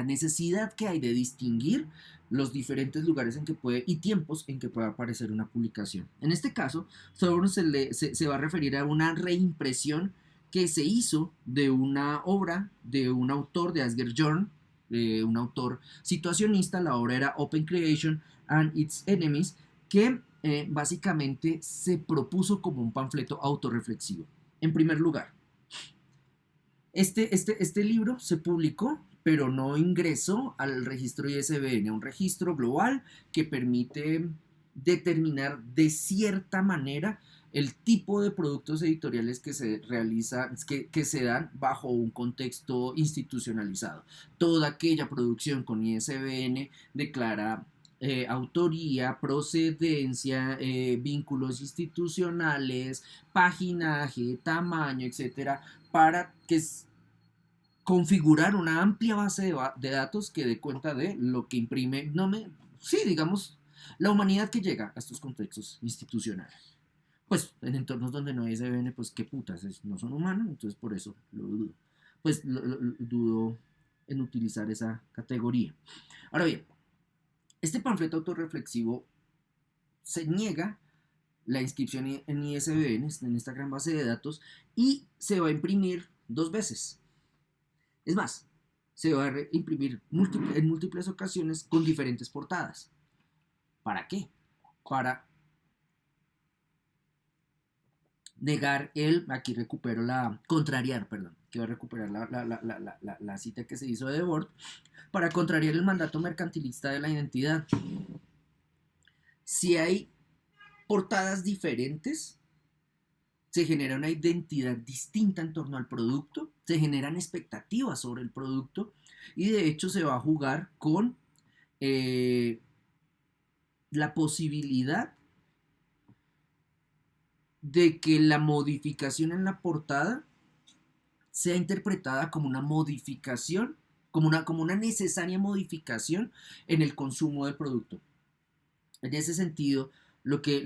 necesidad que hay de distinguir los diferentes lugares en que puede y tiempos en que puede aparecer una publicación. En este caso, Thorburn se va a referir a una reimpresión que se hizo de una obra de un autor de Asger Jorn, un autor situacionista. La obra era Open Creation and Its Enemies, que básicamente se propuso como un panfleto autorreflexivo. En primer lugar, este libro se publicó, pero no ingresó al registro ISBN, un registro global que permite determinar de cierta manera el tipo de productos editoriales que se realizan, que se dan bajo un contexto institucionalizado. Toda aquella producción con ISBN declara autoría, procedencia, vínculos institucionales, paginaje, tamaño, etcétera, para que configurar una amplia base de datos que dé cuenta de lo que imprime, digamos, la humanidad que llega a estos contextos institucionales. pues en entornos donde no hay SBN, pues qué putas, no son humanos, entonces por eso lo dudo. Pues dudo en utilizar esa categoría. Ahora bien, este panfleto autorreflexivo se niega la inscripción en ISBN, en esta gran base de datos, y se va a imprimir 2 veces. Es más, se va a imprimir en múltiples ocasiones con diferentes portadas. ¿Para qué? Para negar aquí recupero quiero recuperar la cita que se hizo de Debord, para contrariar el mandato mercantilista de la identidad. Si hay portadas diferentes, se genera una identidad distinta en torno al producto, se generan expectativas sobre el producto y de hecho se va a jugar con la posibilidad de que la modificación en la portada sea interpretada como una modificación, como una necesaria modificación en el consumo del producto. En ese sentido, lo que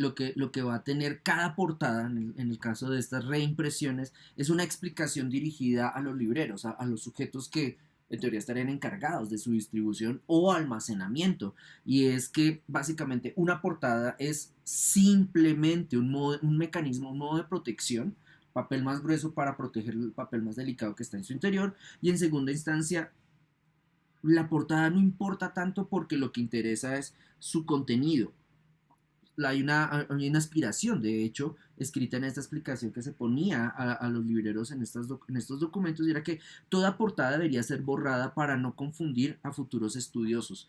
va a tener cada portada, en el caso de estas reimpresiones, es una explicación dirigida a los libreros, a los sujetos que en teoría estarían encargados de su distribución o almacenamiento. Y es que básicamente una portada es simplemente un mecanismo, un modo de protección, papel más grueso para proteger el papel más delicado que está en su interior, y en segunda instancia, la portada no importa tanto porque lo que interesa es su contenido. Hay una aspiración, de hecho, escrita en esta explicación que se ponía a los libreros en estos documentos, y era que toda portada debería ser borrada para no confundir a futuros estudiosos.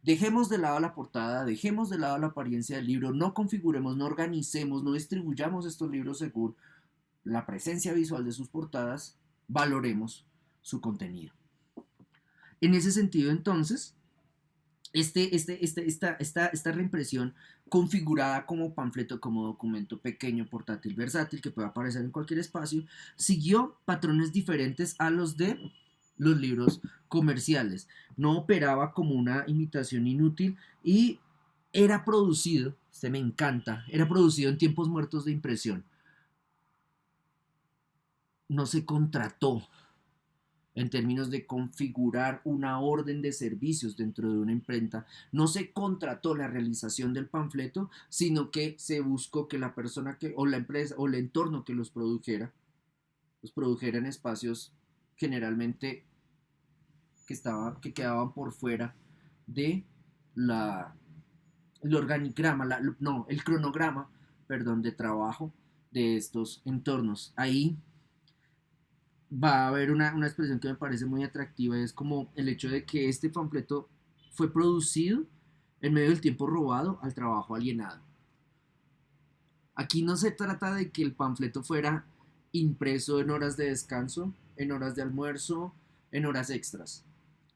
Dejemos de lado la portada, dejemos de lado la apariencia del libro, no configuremos, no organicemos, no distribuyamos estos libros según la presencia visual de sus portadas, valoremos su contenido. En ese sentido, entonces, esta reimpresión configurada como panfleto, como documento pequeño, portátil, versátil, que puede aparecer en cualquier espacio, siguió patrones diferentes a los de los libros comerciales. No operaba como una imitación inútil y era producido, me encanta, era producido en tiempos muertos de impresión. No se contrató en términos de configurar una orden de servicios dentro de una imprenta. No se contrató la realización del panfleto, sino que se buscó que la persona o la empresa o el entorno que los produjera en espacios generalmente que quedaban por fuera de el organigrama, el cronograma, de trabajo de estos entornos. Ahí va a haber una expresión que me parece muy atractiva, y es como el hecho de que este panfleto fue producido en medio del tiempo robado al trabajo alienado. Aquí no se trata de que el panfleto fuera impreso en horas de descanso, en horas de almuerzo, en horas extras,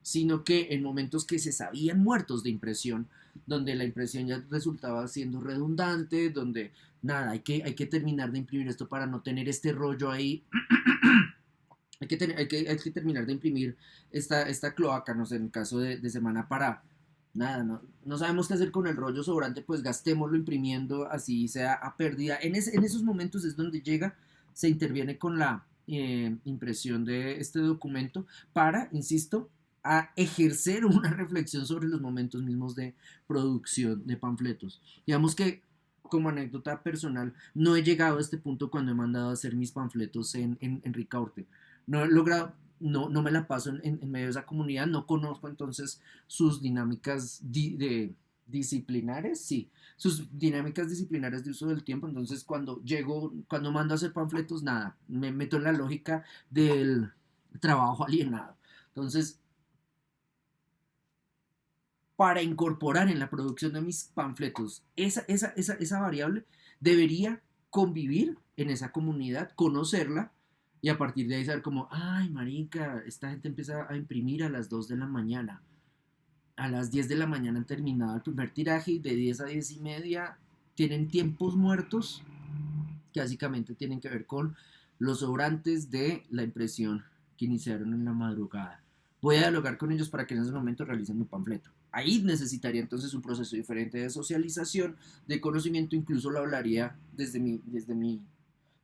sino que en momentos que se sabían muertos de impresión, donde la impresión ya resultaba siendo redundante, donde nada, hay que terminar de imprimir esto para no tener este rollo ahí. Hay que terminar de imprimir esta cloaca, no sé, en el caso de semana para nada, no sabemos qué hacer con el rollo sobrante, pues gastémoslo imprimiendo, así sea a pérdida. En esos momentos es donde se interviene con la impresión de este documento para, insisto, a ejercer una reflexión sobre los momentos mismos de producción de panfletos. Digamos que, como anécdota personal, no he llegado a este punto cuando he mandado a hacer mis panfletos en Ricaurte. No he logrado, no me la paso en medio de esa comunidad, no conozco entonces sus dinámicas disciplinares, sí, sus dinámicas disciplinares de uso del tiempo. Entonces cuando mando a hacer panfletos, nada, me meto en la lógica del trabajo alienado. Entonces, para incorporar en la producción de mis panfletos esa variable, debería convivir en esa comunidad, conocerla, y a partir de ahí saber como, ay, marica, esta gente empieza a imprimir a las 2 de la mañana. A las 10 de la mañana han terminado el primer tiraje, y de 10 a 10 y media tienen tiempos muertos que básicamente tienen que ver con los sobrantes de la impresión que iniciaron en la madrugada. Voy a dialogar con ellos para que en ese momento realicen mi panfleto. ahí necesitaría entonces un proceso diferente de socialización, de conocimiento, incluso lo hablaría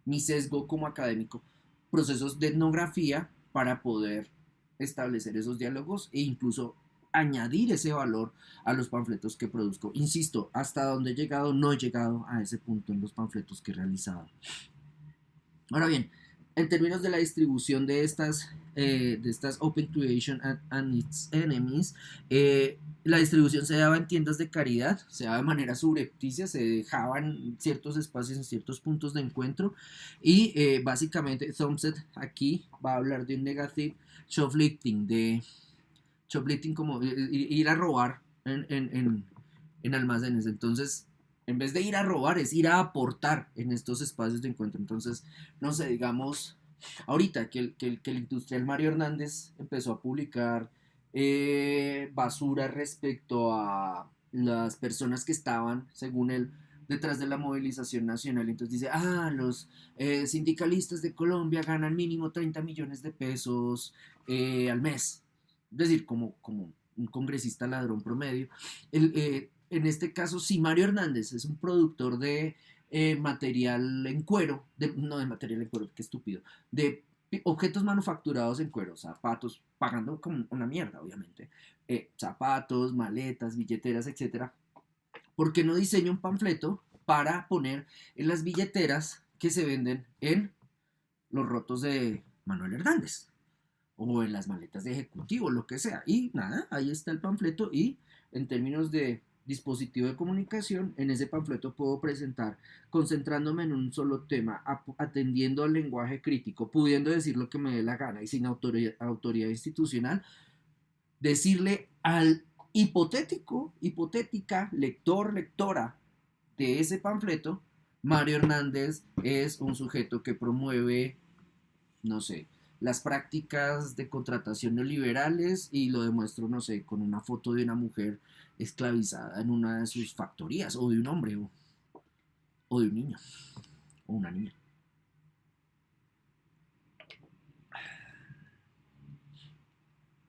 mi sesgo como académico, procesos de etnografía para poder establecer esos diálogos e incluso añadir ese valor a los panfletos que produzco. Insisto, hasta donde he llegado, no he llegado a ese punto en los panfletos que he realizado. Ahora bien, en términos de la distribución de estas Open Creation and its Enemies, la distribución se daba en tiendas de caridad, se daba de manera subrepticia, se dejaban ciertos espacios en ciertos puntos de encuentro y básicamente Thompson aquí va a hablar de un negative shoplifting, como ir a robar en almacenes. Entonces, en vez de ir a robar, es ir a aportar en estos espacios de encuentro. Entonces, no sé, digamos, ahorita que el industrial Mario Hernández empezó a publicar basura respecto a las personas que estaban, según él, detrás de la movilización nacional. Entonces dice, los sindicalistas de Colombia ganan mínimo 30 millones de pesos al mes. Es decir, como un congresista ladrón promedio. En este caso, si Mario Hernández es un productor de material en cuero, no de material en cuero, qué estúpido, de objetos manufacturados en cuero, zapatos, pagando como una mierda, obviamente, zapatos, maletas, billeteras, etcétera. ¿Por qué no diseña un panfleto para poner en las billeteras que se venden en los rotos de Manuel Hernández? O en las maletas de ejecutivo, lo que sea. Y nada, ahí está el panfleto y en términos de dispositivo de comunicación, en ese panfleto puedo presentar, concentrándome en un solo tema, atendiendo al lenguaje crítico, pudiendo decir lo que me dé la gana y sin autoridad institucional, decirle al hipotética lector, lectora de ese panfleto, Mario Hernández es un sujeto que promueve, no sé, las prácticas de contratación neoliberales y lo demuestro, no sé, con una foto de una mujer esclavizada en una de sus factorías, o de un hombre, o de un niño, o una niña.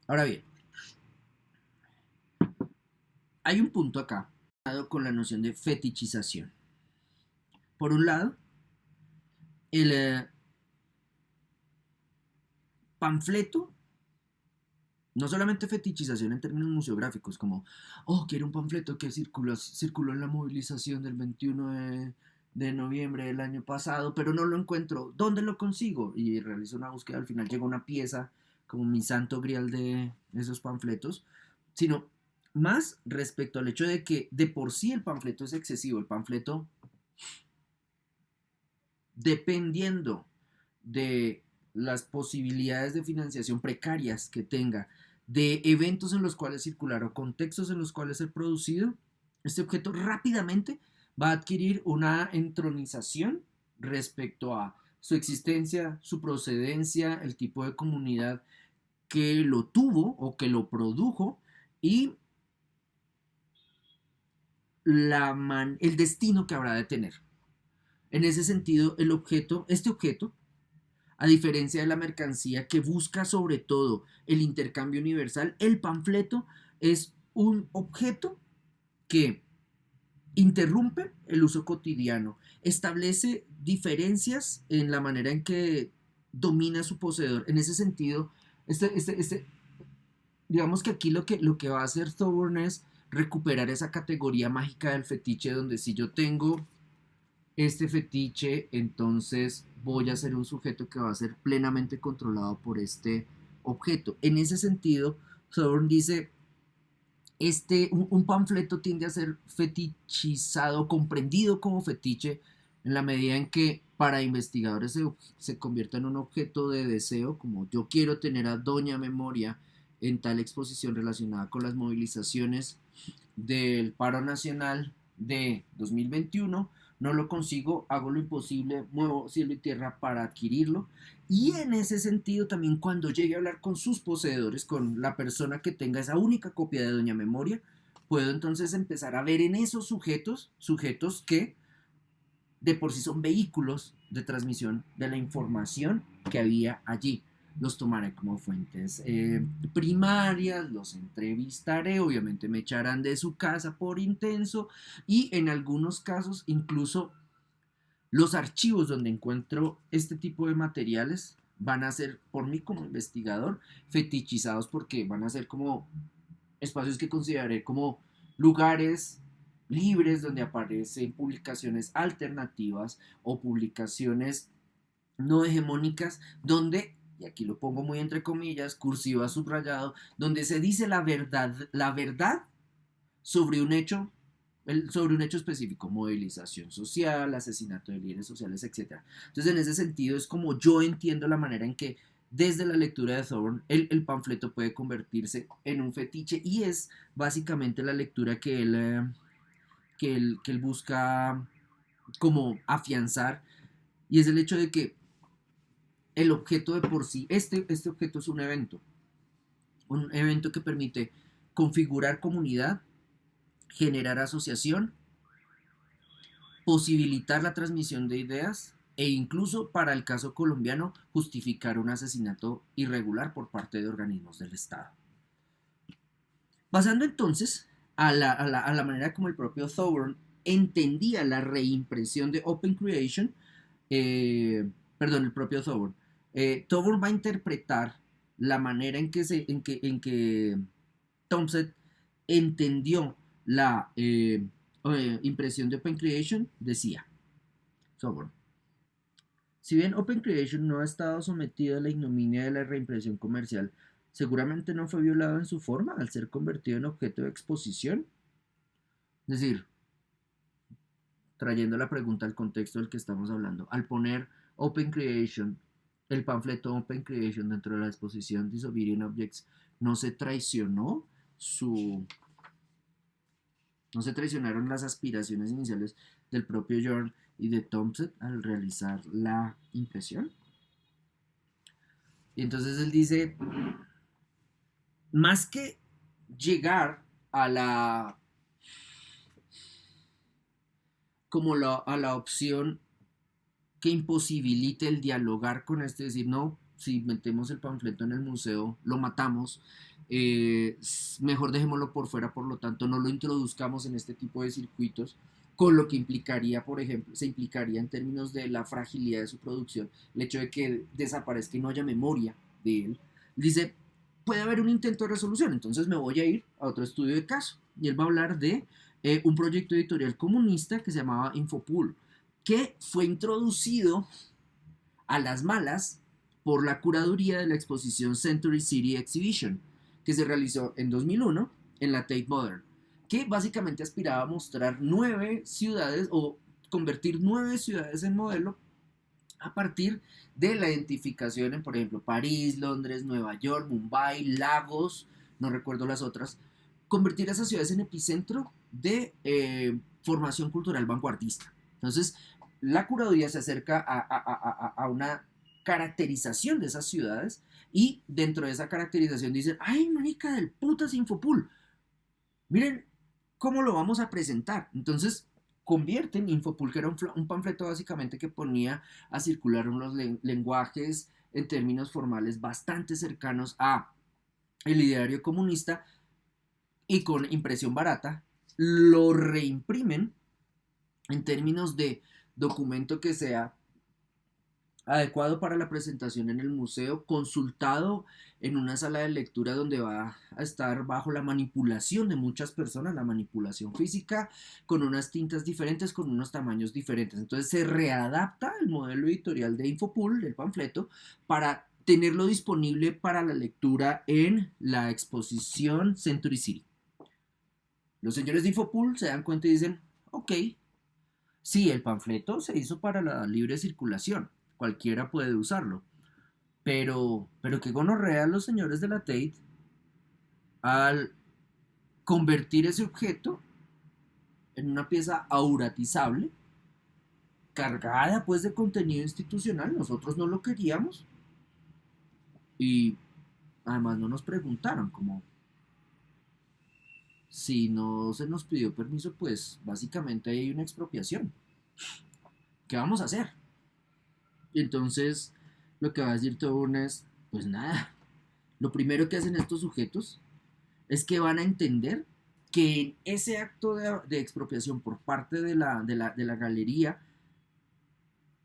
Ahora bien, hay un punto acá con la noción de fetichización. Por un lado, el panfleto, no solamente fetichización en términos museográficos, como, quiero un panfleto que circuló en la movilización del 21 de noviembre del año pasado, pero no lo encuentro, ¿dónde lo consigo? Y realizo una búsqueda, al final llega una pieza como mi santo grial de esos panfletos, sino más respecto al hecho de que de por sí el panfleto es excesivo. El panfleto, dependiendo de las posibilidades de financiación precarias que tenga, de eventos en los cuales circular o contextos en los cuales ser producido, este objeto rápidamente va a adquirir una entronización respecto a su existencia, su procedencia, el tipo de comunidad que lo tuvo o que lo produjo y el destino que habrá de tener. En ese sentido, este objeto, a diferencia de la mercancía que busca sobre todo el intercambio universal, el panfleto es un objeto que interrumpe el uso cotidiano, establece diferencias en la manera en que domina a su poseedor. En ese sentido, digamos que aquí lo que va a hacer Thorburn es recuperar esa categoría mágica del fetiche, donde si yo tengo este fetiche, entonces voy a ser un sujeto que va a ser plenamente controlado por este objeto. En ese sentido, Thorburn dice, un panfleto tiende a ser fetichizado, comprendido como fetiche, en la medida en que para investigadores se convierta en un objeto de deseo, como yo quiero tener a Doña Memoria en tal exposición relacionada con las movilizaciones del paro nacional de 2021, no lo consigo, hago lo imposible, muevo cielo y tierra para adquirirlo. Y en ese sentido también cuando llegue a hablar con sus poseedores, con la persona que tenga esa única copia de Doña Memoria, puedo entonces empezar a ver en esos sujetos que de por sí son vehículos de transmisión de la información que había allí. los tomaré como fuentes primarias, los entrevistaré, obviamente me echarán de su casa por intenso y en algunos casos incluso los archivos donde encuentro este tipo de materiales van a ser por mí como investigador fetichizados porque van a ser como espacios que consideraré como lugares libres donde aparecen publicaciones alternativas o publicaciones no hegemónicas donde, y aquí lo pongo muy entre comillas, cursiva subrayado, donde se dice la verdad sobre un hecho, sobre un hecho específico, movilización social, asesinato de líderes sociales, etcétera. Entonces, en ese sentido, es como yo entiendo la manera en que desde la lectura de Thorne, el panfleto puede convertirse en un fetiche y es básicamente la lectura que él busca como afianzar y es el hecho de que el objeto de por sí, este objeto es un evento que permite configurar comunidad, generar asociación, posibilitar la transmisión de ideas e incluso para el caso colombiano justificar un asesinato irregular por parte de organismos del Estado. Pasando entonces a la manera como el propio Thorne entendía la reimpresión de Open Creation, el propio Thorne. Thorne va a interpretar la manera en que Thompson entendió la impresión de Open Creation, decía Thorne. Si bien Open Creation no ha estado sometido a la ignominia de la reimpresión comercial, seguramente no fue violado en su forma al ser convertido en objeto de exposición. Es decir, trayendo la pregunta al contexto del que estamos hablando, al poner Open Creation, el panfleto Open Creation dentro de la exposición Disobedient Objects, no se traicionaron las aspiraciones iniciales del propio Jorn y de Thompson al realizar la impresión. Y entonces él dice, más que llegar a la opción que imposibilite el dialogar con este, decir, no, si metemos el panfleto en el museo, lo matamos, mejor dejémoslo por fuera, por lo tanto no lo introduzcamos en este tipo de circuitos, con lo que implicaría, por ejemplo, se implicaría en términos de la fragilidad de su producción, el hecho de que desaparezca y no haya memoria de él. Dice, puede haber un intento de resolución, entonces me voy a ir a otro estudio de caso, y él va a hablar de un proyecto editorial comunista que se llamaba Infopool, que fue introducido a las malas por la curaduría de la exposición Century City Exhibition, que se realizó en 2001 en la Tate Modern, que básicamente aspiraba a mostrar 9 ciudades o convertir 9 ciudades en modelo a partir de la identificación en, por ejemplo, París, Londres, Nueva York, Mumbai, Lagos, no recuerdo las otras, convertir esas ciudades en epicentro de formación cultural vanguardista. Entonces, la curaduría se acerca a una caracterización de esas ciudades y dentro de esa caracterización dicen, ¡ay, marica del putas Infopool! Miren cómo lo vamos a presentar. Entonces, convierten Infopool, que era un panfleto básicamente que ponía a circular unos lenguajes en términos formales bastante cercanos a el ideario comunista y con impresión barata, lo reimprimen en términos de documento que sea adecuado para la presentación en el museo, consultado en una sala de lectura donde va a estar bajo la manipulación de muchas personas, la manipulación física, con unas tintas diferentes, con unos tamaños diferentes. Entonces se readapta el modelo editorial de Infopool, del panfleto, para tenerlo disponible para la lectura en la exposición Century City. Los señores de Infopool se dan cuenta y dicen, ok, sí, el panfleto se hizo para la libre circulación, cualquiera puede usarlo, pero qué gonorrea los señores de la Tate al convertir ese objeto en una pieza auratizable, cargada pues de contenido institucional. Nosotros no lo queríamos y además no nos preguntaron, como si no se nos pidió permiso, pues básicamente hay una expropiación. ¿Qué vamos a hacer? Y entonces lo que va a decir Thorne es, Pues nada, lo primero que hacen estos sujetos es que van a entender que en ese acto de expropiación por parte de la galería,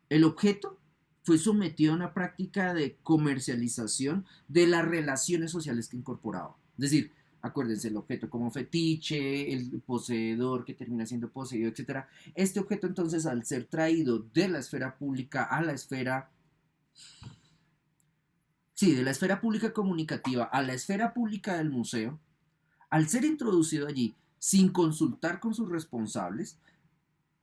el objeto fue sometido a una práctica de comercialización de las relaciones sociales que incorporaba. Es decir, acuérdense, el objeto como fetiche, el poseedor que termina siendo poseído, etcétera. Este objeto entonces, al ser traído de la esfera pública a la esfera, sí, de la esfera pública comunicativa a la esfera pública del museo, al ser introducido allí sin consultar con sus responsables,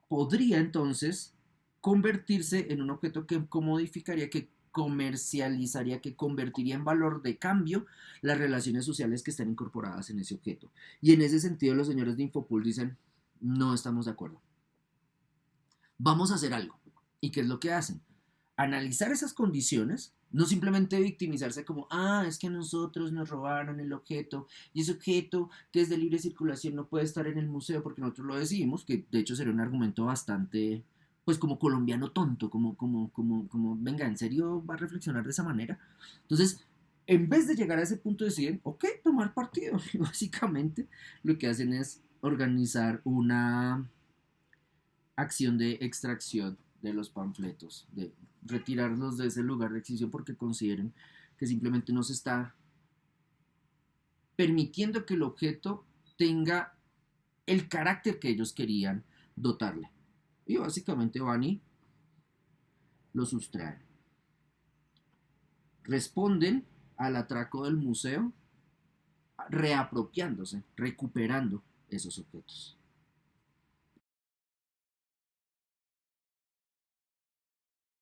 podría entonces convertirse en un objeto que comodificaría, que comercializaría, que convertiría en valor de cambio las relaciones sociales que están incorporadas en ese objeto. Y en ese sentido los señores de Infopul dicen, no estamos de acuerdo. Vamos a hacer algo. ¿Y qué es lo que hacen? Analizar esas condiciones, no simplemente victimizarse como, es que nosotros nos robaron el objeto, y ese objeto que es de libre circulación no puede estar en el museo porque nosotros lo decidimos, que de hecho sería un argumento bastante, pues como colombiano tonto, como, venga, ¿en serio va a reflexionar de esa manera? Entonces, en vez de llegar a ese punto deciden, ok, tomar partido, y básicamente lo que hacen es organizar una acción de extracción de los panfletos, de retirarlos de ese lugar de exhibición porque consideren que simplemente no se está permitiendo que el objeto tenga el carácter que ellos querían dotarle. Y básicamente van y lo sustraen. Responden al atraco del museo reapropiándose, recuperando esos objetos.